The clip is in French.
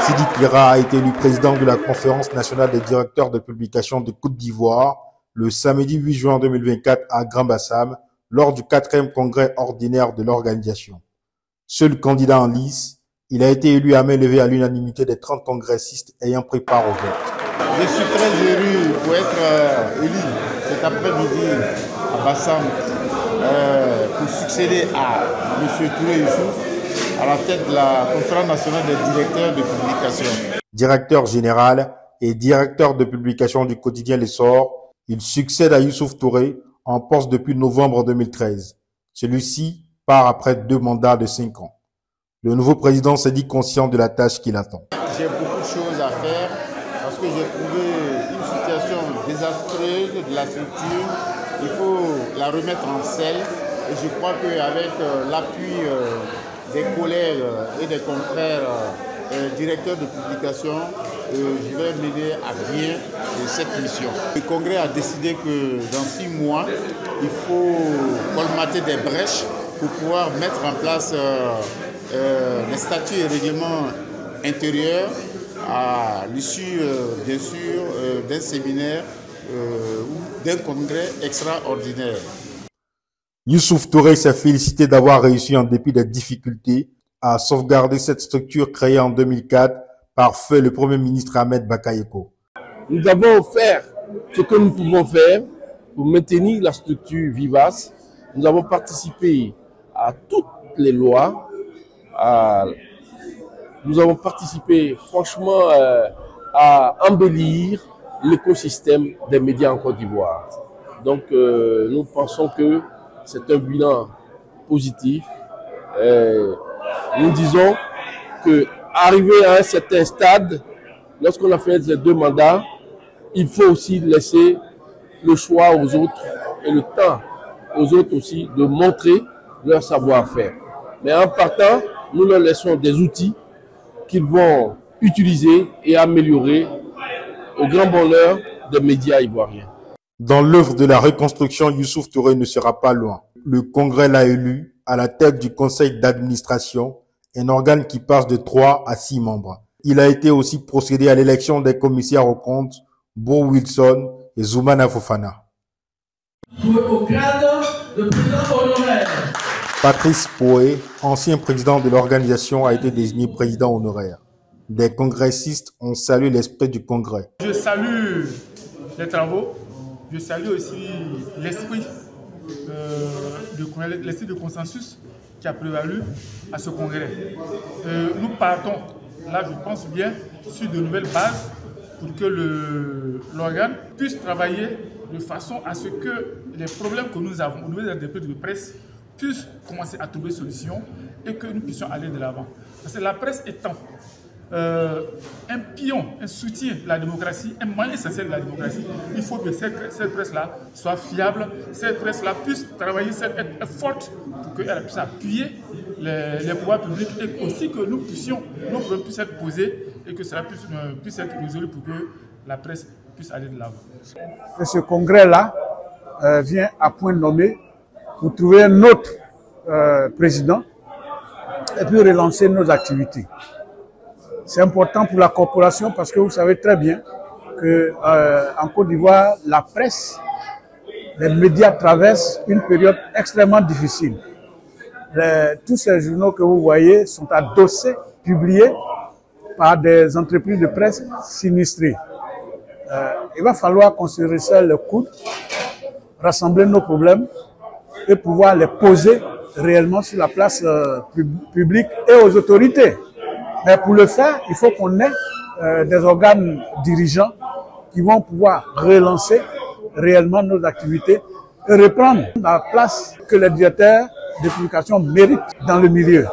Sidi Kira a été élu président de la Conférence nationale des directeurs de publication de Côte d'Ivoire le samedi 8 juin 2024 à Grand-Bassam lors du 4e congrès ordinaire de l'organisation. Seul candidat en lice, il a été élu à main levée à l'unanimité des 30 congressistes ayant pris part au vote. Je suis très heureux pour être élu cet après-midi à Bassam pour succéder à M. Touré Youssouf à la tête de la Conférence nationale des directeurs de publication. Directeur général et directeur de publication du quotidien L'Essor, il succède à Youssouf Touré en poste depuis novembre 2013. Celui-ci part après 2 mandats de 5 ans. Le nouveau président s'est dit conscient de la tâche qui l'attend. J'ai beaucoup de choses à faire parce que j'ai trouvé une situation désastreuse de la structure. Il faut la remettre en selle et je crois qu'avec l'appui des collègues et des confrères directeurs de publication, je vais mener à bien cette mission. Le Congrès a décidé que dans 6 mois, il faut colmater des brèches pour pouvoir mettre en place les statuts et règlements intérieurs à l'issue, bien sûr, d'un séminaire ou d'un congrès extraordinaire. Youssouf Touré s'est félicité d'avoir réussi en dépit des difficultés à sauvegarder cette structure créée en 2004 par feu le Premier ministre Ahmed Bakayoko. Nous avons fait ce que nous pouvons faire pour maintenir la structure vivace. Nous avons participé à toutes les lois. Nous avons participé franchement à embellir l'écosystème des médias en Côte d'Ivoire. Donc nous pensons que c'est un bilan positif. Nous disons qu'arrivé à un certain stade, lorsqu'on a fait les 2 mandats, il faut aussi laisser le choix aux autres et le temps aux autres aussi de montrer leur savoir-faire. Mais en partant, nous leur laissons des outils qu'ils vont utiliser et améliorer au grand bonheur des médias ivoiriens. Dans l'œuvre de la reconstruction, Youssouf Touré ne sera pas loin. Le Congrès l'a élu à la tête du conseil d'administration, un organe qui passe de 3 à 6 membres. Il a été aussi procédé à l'élection des commissaires aux comptes, Bo Wilson et Zoumana Fofana. Au grade de président honoraire. Patrice Poé, ancien président de l'organisation, a été désigné président honoraire. Des congressistes ont salué l'esprit du congrès. Je salue les travaux, je salue aussi l'esprit de consensus qui a prévalu à ce congrès. Nous partons, là je pense bien, sur de nouvelles bases pour que l'organe puisse travailler de façon à ce que les problèmes que nous avons au niveau des entreprises de presse puissent commencer à trouver solution et que nous puissions aller de l'avant. Parce que la presse étant un pion, un soutien de la démocratie, un moyen essentiel de la démocratie, il faut que cette presse-là soit fiable, cette presse-là puisse travailler, être forte pour qu'elle puisse appuyer les pouvoirs publics et aussi que nos problèmes puissent être posés et que cela puisse être résolu pour que la presse puisse aller de l'avant. Ce congrès-là vient à point nommé pour trouver un autre président et puis relancer nos activités. C'est important pour la corporation parce que vous savez très bien qu'en Côte d'Ivoire, la presse, les médias traversent une période extrêmement difficile. Tous ces journaux que vous voyez sont adossés, publiés par des entreprises de presse sinistrées. Il va falloir qu'on se resserre le coude, rassembler nos problèmes et pouvoir les poser réellement sur la place publique et aux autorités. Mais pour le faire, il faut qu'on ait des organes dirigeants qui vont pouvoir relancer réellement nos activités et reprendre la place que les directeurs de publication méritent dans le milieu.